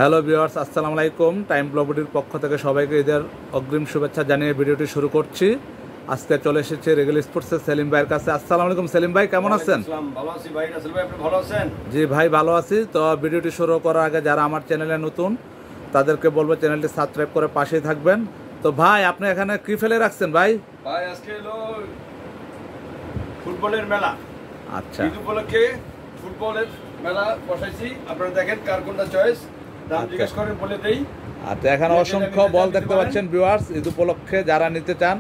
Hello viewers, আসসালামু আলাইকুম। Time ব্লগটির পক্ষ থেকে সবাইকে ঈদের অগ্রিম শুভেচ্ছা জানিয়ে ভিডিওটি শুরু করছি। আজকে চলে এসেছি রেগেল স্পোর্টসের সেলিম ভাইয়ের কাছে। আসসালামু আলাইকুম সেলিম ভাই, কেমন আছেন? ভালো আছি ভাই। রাসেল ভাই, আপনি ভালো আছেন? জি ভাই, ভালো আছি। তো ভিডিওটি শুরু করার আগে যারা আমার চ্যানেলে নতুন তাদেরকে বলবো চ্যানেলটি সাবস্ক্রাইব করে পাশেই থাকবেন। তো ভাই, আপনি এখানে কি ফেলে রাখছেন ভাই? ভাই আজকে হলো ফুটবলের মেলা। আচ্ছা, ঈদ উপলক্ষে ফুটবলের মেলা বসাইছি। আপনারা দেখেন কার কোনটা চয়েস, দাম জিজ্ঞেস করেন বলে দেই। আচ্ছা, এখানে অসংখ্য বল দেখতে পাচ্ছেন ভিউয়ার্স। ঈদ উপলক্ষে যারা নিতে চান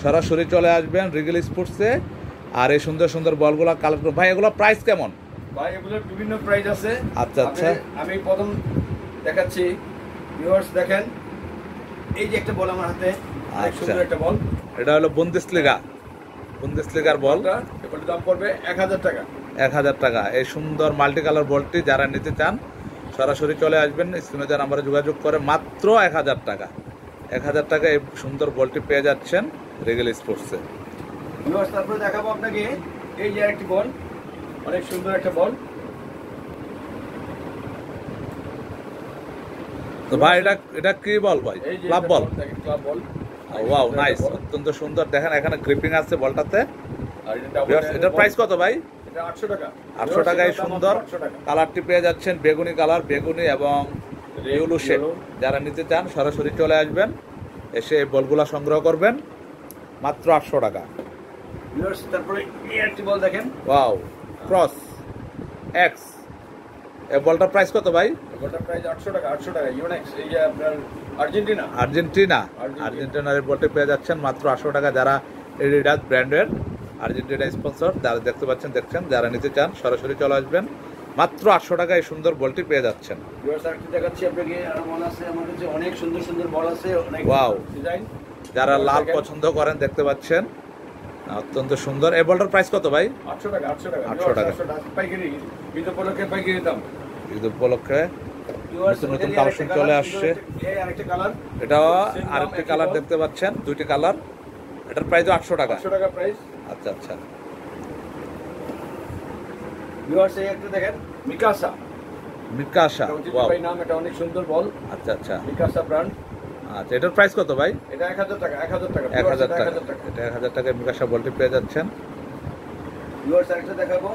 সরাসরি চলে আসবেন রেগেল স্পোর্টসে। আর এই সুন্দর সুন্দর বলগুলো কালেক্ট করুন। ভাই, এগুলো প্রাইস কেমন? ভাই এগুলোর বিভিন্ন প্রাইস আছে। আচ্ছা আচ্ছা, আমি প্রথম দেখাচ্ছি। ভিউয়ার্স দেখেন, এই যে একটা বল আমার হাতে, অনেক সুন্দর একটা বল। এটা হলো বুন্দেসলিগার বল। এটার দাম পড়বে 1000 টাকা। 1000 টাকা। এই সুন্দর মাল্টি কালার বলটি যারা নিতে চান সরাসরি চলে আসবেন, স্ক্রিনে যারা নাম্বারে যোগাযোগ করে মাত্র 1000 টাকা। 1000 টাকা এই সুন্দর বলটি পেয়ে যাচ্ছেন রেগেল স্পোর্টসে। তারপরে দেখাবো আপনাকে এই যে একটি বল, অনেক সুন্দর একটা বল। তো ভাই, এটা কি বল ভাই? ক্লাব বল। ক্লাব বল। ওয়াও, নাইস, অত্যন্ত সুন্দর। দেখেন এখানে গ্রিপিং আছে বলটাতে। এটার প্রাইস কত ভাই? এটা 800 টাকা। 800 টাকায় সুন্দর কালারটি পেয়ে যাচ্ছেন, বেগুনি কালার, বেগুনি এবং ইয়েলো শেড। যারা নিতে চান সরাসরি চলে আসবেন, এসে এই বলগুলা সংগ্রহ করবেন মাত্র 800 টাকা। তারপরে এই একটি বল দেখেন, ওয়াও, ক্রস এক্স। এই বলটার প্রাইস কত ভাই? বলটার প্রাইস 800 টাকা। 800 টাকা। ইউনেক্স, এই যে আপনার আর্জেন্টিনার এই বলটি পেয়ে যাচ্ছেন মাত্র 800 টাকা। যারা এডিডাস ব্র্যান্ডের আর্জেন্টিনা স্পন্সর যারা দেখছেন, যারা নিতে চান সরাসরি চলে আসবেন, মাত্র 800 টাকা এই সুন্দর বলটি পেয়ে যাচ্ছেন। দেখাচ্ছি আপনাকে, আরো বল আছে আমার কাছে, অনেক সুন্দর সুন্দর বল আছে, অনেক ওয়াও ডিজাইন। যারা লাল পছন্দ করেন দেখতে পাচ্ছেন, অত্যন্ত সুন্দর। এই বলটার প্রাইস কত ভাই? 800 টাকা। 800 টাকা। 800 টাকা পাইকারি। ঈদ উপলক্ষে পাইকারি দাম। ঈদ উপলক্ষে নতুন কালেকশন চলে আসছে। এটাও আরেকটি কালার দেখতে পাচ্ছেন, দুইটি কালার। এটার প্রাইস 800 টাকা। 800 টাকা প্রাইস। আচ্ছা আচ্ছা, ভিউয়ার্স এই একটা দেখেন, মিকাসা। ওয়াও, নাম, এটা অনেক সুন্দর বল। আচ্ছা আচ্ছা, মিকাসা ব্র্যান্ড। আচ্ছা, এটার প্রাইস কত ভাই? এটা 1000 টাকা। 1000 টাকা। 1000 টাকা। এটা 1000 টাকায় মিকাসা বলটি পেয়ে যাচ্ছেন। ভিউয়ার্স আরেকটা দেখাবো,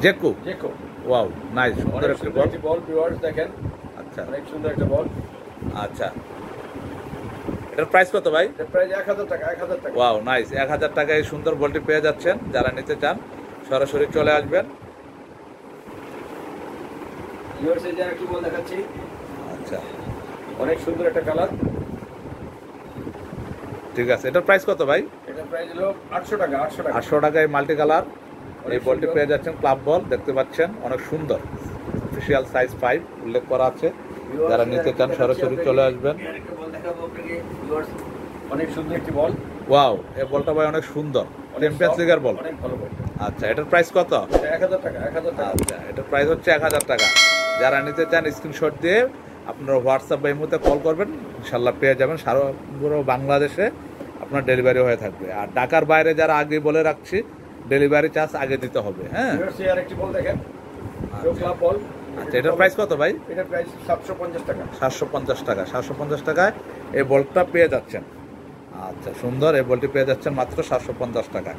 জেকো। ওয়াও, নাইস, সুন্দর অনেক একটা সুন্দর একটি বল। ভিউয়ার্স দেখেন, আচ্ছা, অনেক সুন্দর একটা বল। আচ্ছা, এটার প্রাইস কত ভাই? এর প্রাইস 1000 টাকা। 1000 টাকা। ওয়াও, নাইস, 1000 টাকায় এই সুন্দর বলটি পেয়ে যাচ্ছেন। যারা নিতে চান সরাসরি চলে আসবেন। ভিউয়ার্স এই যে আরেকটি বল দেখাচ্ছি, আচ্ছা, অনেক সুন্দর একটা কালার। ঠিক আছে, এটার প্রাইস কত ভাই? এটার প্রাইস হলো 800 টাকা। 800 টাকা। 800 টাকায় মাল্টি কালার এই বলটি পেয়ে যাচ্ছেন। ক্লাব বল দেখতে পাচ্ছেন, অনেক সুন্দর। অফিসিয়াল সাইজ 5 উল্লেখ করা আছে। যারা নিতে চান সরাসরি চলে আসবেন। অনেক সুন্দর একটি বল। ওয়াও, এই বলটা ভাই অনেক সুন্দর, চ্যাম্পিয়ন্স লিগের বল। অনেক ভালো বল। আচ্ছা, এটার প্রাইস কত? 1000 টাকা। 1000 টাকা। আচ্ছা, এটার প্রাইস হচ্ছে 1000 টাকা। যারা নিতে চান স্ক্রিনশট দিয়ে আপনারা হোয়াটসঅ্যাপ বা ইমোতে কল করবেন, ইনশাল্লাহ পেয়ে যাবেন। সারা পুরো বাংলাদেশে আপনার ডেলিভারি হয়ে থাকবে। আর ঢাকার বাইরে যারা আগে বলে রাখছি, ডেলিভারি চার্জ আগে দিতে হবে। হ্যাঁ, আরেকটি বল দেখেন, ক্লাব বল। আচ্ছা, এটার প্রাইস কত ভাই? এটার প্রাইস 750 টাকা। 750 টাকা। 750 টাকায় এই বলটা পেয়ে যাচ্ছেন। আচ্ছা, সুন্দর, এই বলটি পেয়ে যাচ্ছেন মাত্র 750 টাকা।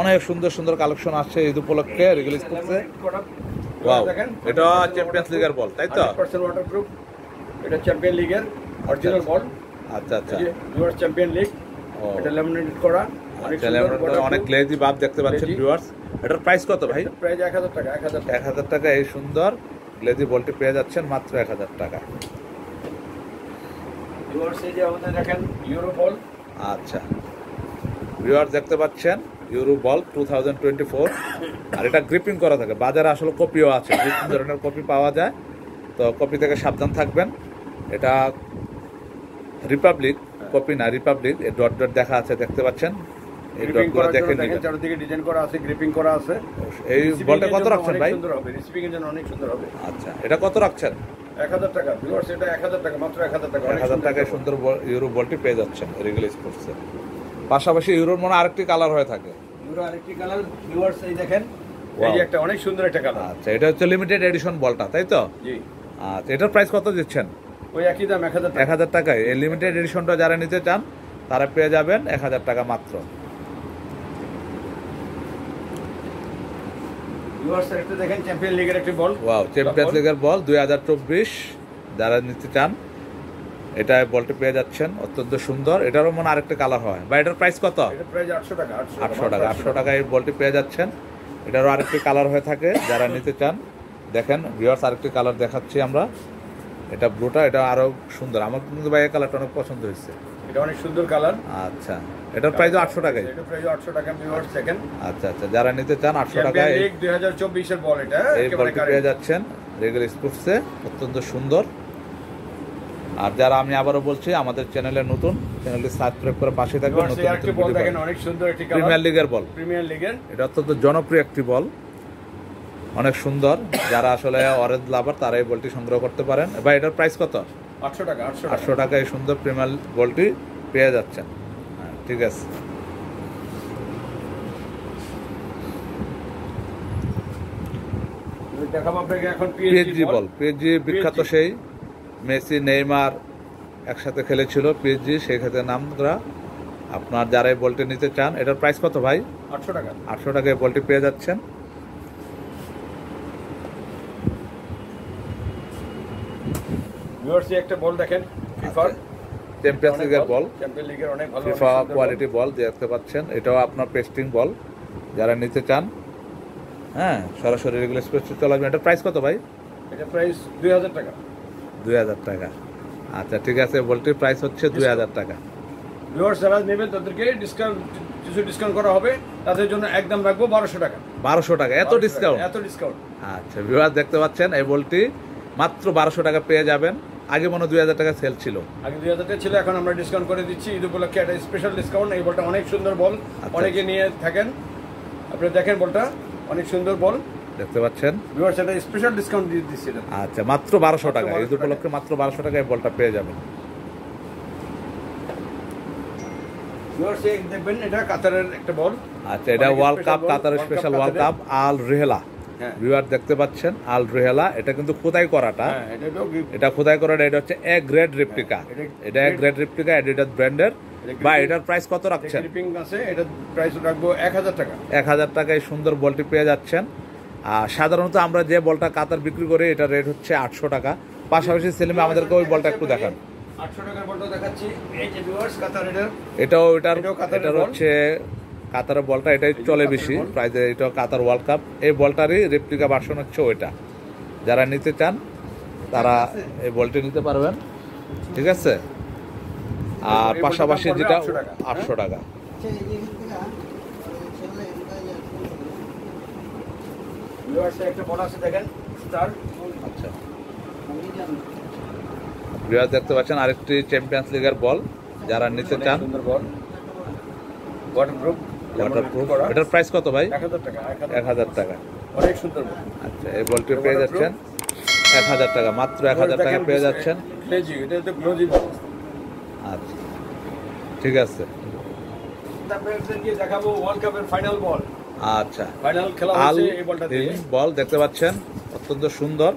অনেক সুন্দর সুন্দর কালেকশন আসছে ঈদ উপলক্ষে রেগেল স্পোর্টসে। ওয়াও, এটা চ্যাম্পিয়ন্স লিগের বল, তাই তো? 100% ওয়াটারপ্রুফ। এটা চ্যাম্পিয়ন লিগের অরিজিনাল বল। আচ্ছা আচ্ছা, ভিউয়ার্স চ্যাম্পিয়ন লিগ। এটা ল্যামিনেটেড করা, অনেক গ্লেজি ভাব দেখতে পাচ্ছেন ভিউয়ার্স। এটার প্রাইস কত ভাই? প্রাইস 1000 টাকা। 1000 টাকা এই সুন্দর গ্লেজি বলটি পেয়ে যাচ্ছেন মাত্র 1000 টাকা। ভিউয়ার্স এই যে আমাদের দেখেন ইউরো বল। আচ্ছা, ভিউয়ার্স দেখতে পাচ্ছেন ইউরো বল 2024। আর এটা গ্রিপিং করা থাকে। বাজারে আসলে কপিও আছে, বিভিন্ন ধরনের কপি পাওয়া যায়, তো কপি থেকে সাবধান থাকবেন। এটা রিপাবলিক কপি না, রিপাবলিক। এই ডট ডট দেখা আছে, দেখতে পাচ্ছেন। এই ডটগুলো দেখে নিন, চারদিকে ডিজাইন করা আছে, গ্রিপিং করা আছে। এই বলটা কত রাখছেন ভাই? সুন্দর হবে, রিসিভিং এর জন্য অনেক সুন্দর হবে। আচ্ছা, এটা কত রাখছেন? 1000 টাকা। ভিউয়ার্স এটা 1000 টাকা, মাত্র 1000 টাকা। 1000 টাকায় সুন্দর ইউরো বলটি পেয়ে যাচ্ছেন রেগেল স্পোর্টসে। পাশাপাশি ইউরোর মনে আরেকটি কালার হয়ে থাকে। ইউরো আরেকটি কালার। ভিউয়ার্স এই দেখেন, এই যে একটা অনেক সুন্দর একটা কালার। আচ্ছা, এটা হচ্ছে লিমিটেড এডিশন বলটা, তাই তো? জি। আচ্ছা, এটার প্রাইস কত দিচ্ছেন? ওই একই দাম 1000 টাকা। 1000 টাকায় এই লিমিটেড এডিশনটা যারা নিতে চান তারা পেয়ে যাবেন 1000 টাকা মাত্র। ভিউয়ার্স একটা দেখেন চ্যাম্পিয়ন লিগের একটা বল। ওয়াও, চ্যাম্পিয়ন্স লিগের বল 2024 যারা নিতে চান এটা বলটি পেয়ে যাচ্ছেন, অত্যন্ত সুন্দর। এটারও মনে আরেকটা কালার হয় বা এটার প্রাইস কত? এটার প্রাইস 800 টাকা। 800 টাকা। 800 টাকায় এই বলটি পেয়ে যাচ্ছেন। এটারও আরেকটি কালার হয়ে থাকে যারা নিতে চান। দেখেন ভিউয়ার্স, আরেকটি কালার দেখাচ্ছি আমরা। এটা ব্লুটা, এটা আরো সুন্দর। আমার কিন্তু ভাই এই কালারটা অনেক পছন্দ হয়েছে। এটা অনেক সুন্দর কালার। আচ্ছা, এটার প্রাইস 800 টাকায়। এটার প্রাইস 800 টাকা ভিউয়ার্স দেখেন। আচ্ছা আচ্ছা, যারা নিতে চান 800 টাকায় চ্যাম্পিয়ন লিগ 2024 এর বল এটা। এই বলটি পেয়ে যাচ্ছেন রেগেল স্পোর্টসে, অত্যন্ত সুন্দর। আর যারা, আমি আবারও বলছি, আমাদের চ্যানেলে নতুন, চ্যানেলটি সাবস্ক্রাইব করে পাশে থাকবেন। নতুন একটা বল দেখেন অনেক সুন্দর একটি কালার। প্রিমিয়ার লিগের বল। প্রিমিয়ার লিগের এটা অত্যন্ত জনপ্রিয় একটি বল, অনেক সুন্দর। যারা আসলে অরেঞ্জ লাভার তারা এই বলটি সংগ্রহ করতে পারেন। ভাই এটার প্রাইস কত? 800 টাকা। 800 টাকা এই সুন্দর প্রিমিয়ার বলটি পেয়ে যাচ্ছেন। হ্যাঁ, ঠিক আছে। দেখাবো আপনাকে এখন পিএসজি বল। পিএসজি বিখ্যাত, সেই মেসি নেইমার একসাথে খেলেছিল পিএসজি, সেই ক্ষেত্রে নাম করা। আপনার যারা এই বলটি নিতে চান, এটার প্রাইস কত ভাই? 800 টাকা। 800 টাকায় এই বলটি পেয়ে যাচ্ছেন। ভিউয়ার্স একটা বল দেখেন ফিফা চ্যাম্পিয়ন্স লিগের বল। চ্যাম্পিয়ন লিগের অনেক ভালো ফিফা কোয়ালিটি বল দেখতে পাচ্ছেন। এটাও আপনার পেস্টিং বল, যারা নিতে চান হ্যাঁ সরাসরি রেগুলার স্পেসে চলে আসবেন। এটার প্রাইস কত ভাই? এটা প্রাইস 2000 টাকা। 2000 টাকা। আচ্ছা ঠিক আছে, বলটির প্রাইস হচ্ছে 2000 টাকা। ভিউয়ার্স যারা নেবেন তাদেরকে কিছু ডিসকাউন্ট করা হবে, তাদের জন্য একদম রাখবো 1200 টাকা। 1200 টাকা, এত ডিসকাউন্ট? এত ডিসকাউন্ট। আচ্ছা ভিউয়ার্স দেখতে পাচ্ছেন, এই বলটি মাত্র 1200 টাকা পেয়ে যাবেন। আগে মনে 2000 টাকা সেল ছিল। আগে 2000 টাকা ছিল, এখন আমরা ডিসকাউন্ট করে দিচ্ছি ঈদ উপলক্ষে একটা স্পেশাল ডিসকাউন্ট। এই বলটা অনেক সুন্দর বল, অনেকে নিয়ে থাকেন। আপনি দেখেন বলটা অনেক সুন্দর বল দেখতে পাচ্ছেন। ভিউয়ার্স এটা স্পেশাল ডিসকাউন্ট দিয়ে দিচ্ছি। আচ্ছা, মাত্র 1200 টাকা ঈদ উপলক্ষে মাত্র 1200 টাকায় বলটা পেয়ে যাবেন। ভিউয়ার্স এই দেখবেন এটা কাতারের একটা বল। আচ্ছা, এটা ওয়ার্ল্ড কাপ, কাতারের স্পেশাল ওয়ার্ল্ড কাপ আল রেহেলা। ভিউয়ার দেখতে পাচ্ছেন আল রেহেলা, এটা কিন্তু খোদাই করাটা। এটা খোদাই করাটা, এটা হচ্ছে এ গ্রেড রেপ্লিকা। এটা এ গ্রেড রেপ্লিকা এডিডাস ব্র্যান্ডের। বা এটার প্রাইস কত রাখছেন? এটা প্রাইস রাখবো 1000 টাকা। 1000 টাকায় সুন্দর বলটি পেয়ে যাচ্ছেন। আর সাধারণত আমরা যে বলটা কাতার বিক্রি করি এটা রেট হচ্ছে 800 টাকা। পাশাপাশি সেলিমে আমাদেরকে ওই বলটা একটু দেখান। 800 টাকার বলটা দেখাচ্ছি। এই যে ভিউয়ার্স কাতার এটাও এটার হচ্ছে কাতারের বলটা, এটাই চলে বেশি প্রাইজে। এটা কাতার ওয়ার্ল্ড কাপ, এই বলটারই রেপ্লিকা ভার্সন হচ্ছে ওইটা। যারা নিতে চান তারা এই বলটি নিতে পারবেন, ঠিক আছে। আর পাশাপাশি যেটা 800 টাকা। একটা বল আছে দেখেন স্টার। আচ্ছা ভিউয়ার দেখতে পাচ্ছেন আরেকটি চ্যাম্পিয়ন্স লিগের বল, যারা নিতে চান। ওয়াটারপ্রুফ। এটার প্রাইস কত ভাই? 1000 টাকা। 1000 টাকা। অনেক সুন্দর বল। আচ্ছা, এই বলটি পেয়ে যাচ্ছেন 1000 টাকা, মাত্র 1000 টাকা পেয়ে যাচ্ছেন। এটা তো গ্লোজি বল। আচ্ছা ঠিক আছে। তারপরে আপনাদেরকে দেখাবো ওয়ার্ল্ড কাপের ফাইনাল বল। আচ্ছা, ফাইনাল খেলা হচ্ছে এই বলটা দিয়ে। বল দেখতে পাচ্ছেন, অত্যন্ত সুন্দর।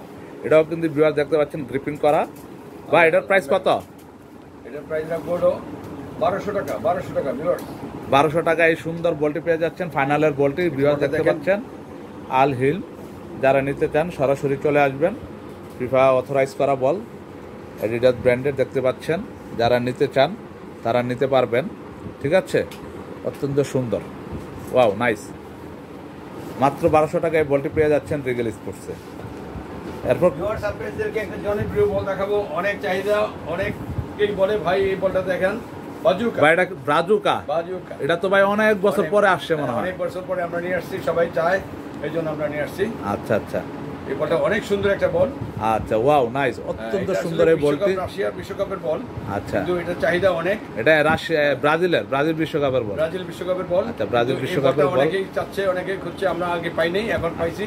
এটাও কিন্তু ভিউয়ার দেখতে পাচ্ছেন গ্রিপিং করা। বা এটার প্রাইস কত? এটার প্রাইস রাখবো 1200 টাকা। 1200 টাকা ভিউয়ার্স। 1200 টাকা এই সুন্দর বলটি পেয়ে যাচ্ছেন। ফাইনালের বলটি ভিউয়ার দেখতে পাচ্ছেন আল হিল। যারা নিতে চান সরাসরি চলে আসবেন। ফিফা অথরাইজ করা বল, এডিডাস ব্র্যান্ডের দেখতে পাচ্ছেন। যারা নিতে চান তারা নিতে পারবেন, ঠিক আছে। অত্যন্ত সুন্দর, ওয়াও নাইস। মাত্র 1200 টাকায় বলটি পেয়ে যাচ্ছেন রিগেল স্পোর্টসে। এরপর ভিউয়ার্স আপনাদেরকে একটা জনপ্রিয় বল দেখাবো, অনেক চাহিদা, অনেকেই বলে ভাই এই বলটা দেখেন। বাজুকা। ভাই এটা ব্রাজুকা। বাজুকা। এটা তো ভাই অনেক বছর পরে আসছে মনে হয়। অনেক বছর পরে আমরা নিয়ে আসছি, সবাই চায়, এই জন্য আমরা নিয়ে আসছি। আচ্ছা আচ্ছা, এই বলটা অনেক সুন্দর একটা বল। আচ্ছা ওয়াও নাইস, অত্যন্ত সুন্দর এই বলটি। রাশিয়ার বিশ্বকাপের বল। আচ্ছা, কিন্তু এটা চাহিদা অনেক। এটা ব্রাজিল বিশ্বকাপের বল। ব্রাজিল বিশ্বকাপের বল। আচ্ছা, ব্রাজিল বিশ্বকাপের বল অনেকেই চাচ্ছে, অনেকেই খুঁজছে, আমরা আগে পাই নাই, এখন পাইছি,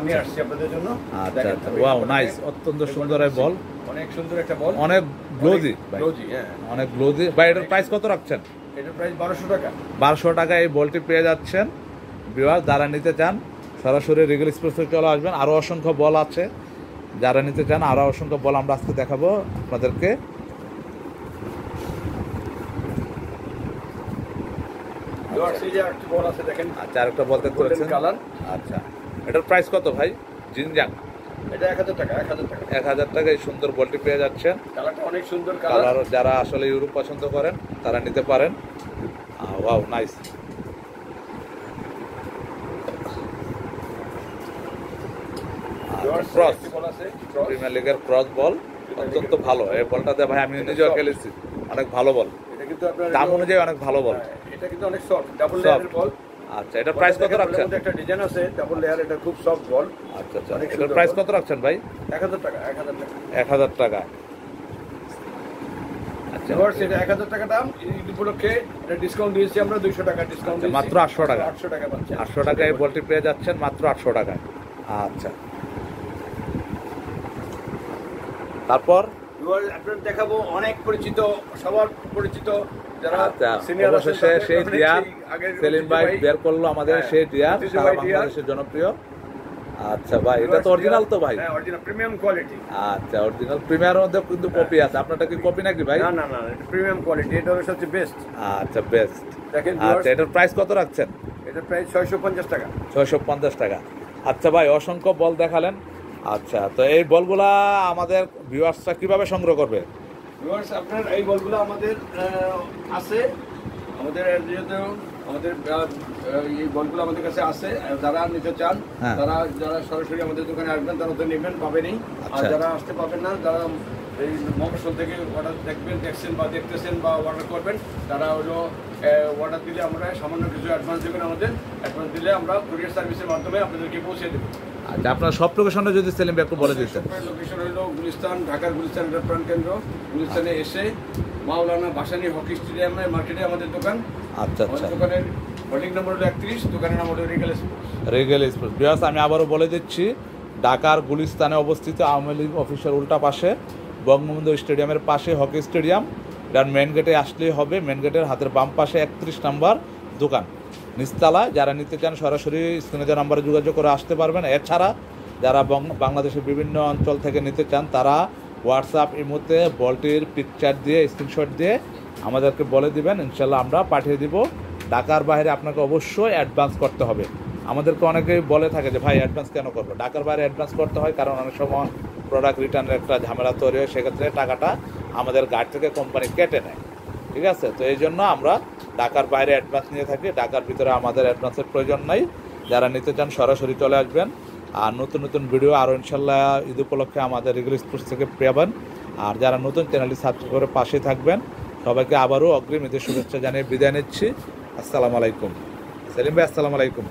নিয়ে আসছি আপনাদের জন্য। আচ্ছা আচ্ছা, ওয়াও নাইস, অত্যন্ত সুন্দর এই বল। অনেক সুন্দর একটা বল, অনেক গ্লোজি। গ্লোজি, হ্যাঁ অনেক গ্লোজি। ভাই এটার প্রাইস কত রাখছেন? এটার প্রাইস 1200 টাকা। 1200 টাকা এই বলটি পেয়ে যাচ্ছেন। ভিউয়ার যারা নিতে চান সরাসরি রিগেল স্পোর্টসে চলে আসবেন। আরও অসংখ্য বল আছে, যারা নিতে চান আরও অসংখ্য বল আমরা আজকে দেখাবো আপনাদেরকে। আচ্ছা, আরেকটা বল দেখতে পাচ্ছেন। আচ্ছা, এটার প্রাইস কত ভাই? জিনজাং, এটা 1000 টাকা। 1000 টাকা। 1000 টাকায় সুন্দর বলটি পেয়ে যাচ্ছেন। কালারটা অনেক সুন্দর কালার, যারা আসলে ইউরোপ পছন্দ করেন তারা নিতে পারেন। Wow, nice. ক্রস, প্রিমিয়ার লিগের ক্রস বল, অত্যন্ত ভালো। এই বলটাতে ভাই আমি নিজেও খেলেছি, অনেক ভালো বল, দাম অনুযায়ী অনেক ভালো বল। এটা কিন্তু অনেক সফট, ডাবল লেয়ারের বল। আচ্ছা, এটা প্রাইস কত রাখছেন? একটা ডিজাইন আছে ডাবল লেয়ার, এটা খুব সফট বল। আচ্ছা আচ্ছা, এটার প্রাইস কত রাখছেন ভাই? 1000 টাকা। 1000 টাকা। 1000 টাকা। আচ্ছা, এটা 1000 টাকা দাম। ঈদ উপলক্ষে এটা ডিসকাউন্ট দিয়েছি আমরা, 200 টাকা ডিসকাউন্ট দিয়েছি, মাত্র 800 টাকা। 800 টাকা পাচ্ছেন। 800 টাকায় এই বলটি পেয়ে যাচ্ছেন মাত্র 800 টাকায়। আচ্ছা, তারপর আপনার দেখাবো অনেক পরিচিত, সবার পরিচিত যারা সিনিয়র আছে, সেই ডিয়ার সেলিম ভাই বের করলো আমাদের, সেই ডিয়ার সারা বাংলাদেশের জনপ্রিয়। আচ্ছা ভাই, এটা তো অরিজিনাল তো ভাই? হ্যাঁ, অরিজিনাল প্রিমিয়াম কোয়ালিটি। আচ্ছা, অরিজিনাল প্রিমিয়ামের মধ্যে কিন্তু কপি আছে, আপনারটা কি কপি নাকি ভাই? না না না, এটা প্রিমিয়াম কোয়ালিটি, এটা হলো সবচেয়ে বেস্ট। আচ্ছা, বেস্ট। দেখেন, আচ্ছা, এটার প্রাইস কত রাখছেন? এটা প্রাইস 650 টাকা। 650 টাকা। আচ্ছা ভাই, অসংখ্য বল দেখালেন। আচ্ছা, তো এই বলগুলা আমাদের ভিউয়ার্সরা কিভাবে সংগ্রহ করবে? ভিউয়ার্স, আপনার এই বলগুলো আমাদের আছে, আমাদের যেহেতু আমাদের এই বলগুলো আমাদের কাছে আছে, যারা নিতে চান যারা সরাসরি আমাদের দোকানে আসবেন তারা তো নেবেন, পাবেনই। আর যারা আসতে পাবেন না, যারা এই মফস্বল থেকে অর্ডার দেখছেন বা দেখতেছেন বা অর্ডার করবেন, তারা হলো অর্ডার দিলে আমরা সামান্য কিছু অ্যাডভান্স দেবেন। আমাদের অ্যাডভান্স দিলে আমরা কুরিয়ার সার্ভিসের মাধ্যমে আপনাদেরকে পৌঁছে দেবো। আচ্ছা, আপনার সব লোকেশনটা যদি সেলিম ভাই একটু বলে দিতেন। লোকেশন হলো গুলিস্তান, ঢাকার গুলিস্তান এটা প্রাণ কেন্দ্র। গুলিস্তানে এসে মাওলানা ভাসানী হকি স্টেডিয়ামের মার্কেটে আমাদের দোকান। আচ্ছা আচ্ছা, দোকানের হোল্ডিং নম্বর হলো 31, দোকানের নাম হলো Rigel sports. Rigel sports. Because আমি আবারও বলে দিচ্ছি, ঢাকার গুলিস্তানে অবস্থিত আওয়ামী লীগ অফিসের উল্টা পাশে, বঙ্গবন্ধু স্টেডিয়ামের পাশে হকি স্টেডিয়াম। এটার মেন গেটে আসলেই হবে, মেন গেটের হাতের বাম পাশে 31 নম্বর দোকান, নিচতলা। যারা নিতে চান সরাসরি স্ক্রিনে যে নাম্বারে যোগাযোগ করে আসতে পারবেন। এছাড়া যারা বাংলাদেশের বিভিন্ন অঞ্চল থেকে নিতে চান তারা হোয়াটসঅ্যাপ ইমোতে বলটির পিকচার দিয়ে স্ক্রিনশট দিয়ে আমাদেরকে বলে দিবেন, ইনশাল্লাহ আমরা পাঠিয়ে দিব। ঢাকার বাইরে আপনাকে অবশ্যই অ্যাডভান্স করতে হবে। আমাদেরকে অনেকেই বলে থাকে যে ভাই অ্যাডভান্স কেন করবো? ঢাকার বাইরে অ্যাডভান্স করতে হয় কারণ অনেক সময় প্রোডাক্ট রিটার্নের একটা ঝামেলা তৈরি হয়, সেক্ষেত্রে টাকাটা আমাদের গাড়ি থেকে কোম্পানি কেটে নেয়। ঠিক আছে, তো এই জন্য আমরা ঢাকার বাইরে অ্যাডভান্স নিয়ে থাকি, ঢাকার ভিতরে আমাদের অ্যাডভান্সের প্রয়োজন নাই। যারা নিতে চান সরাসরি চলে আসবেন। আর নতুন নতুন ভিডিও আরও ইনশাল্লাহ ঈদ উপলক্ষে আমাদের রিগেল স্পোর্টস থেকে পাবেন। আর যারা নতুন চ্যানেলটি সাবস্ক্রাইব করে পাশে থাকবেন। সবাইকে আবারও অগ্রিম ঈদের শুভেচ্ছা জানিয়ে বিদায় নিচ্ছি। আসসালামু আলাইকুম। সেলিম ভাই, আসসালামু আলাইকুম।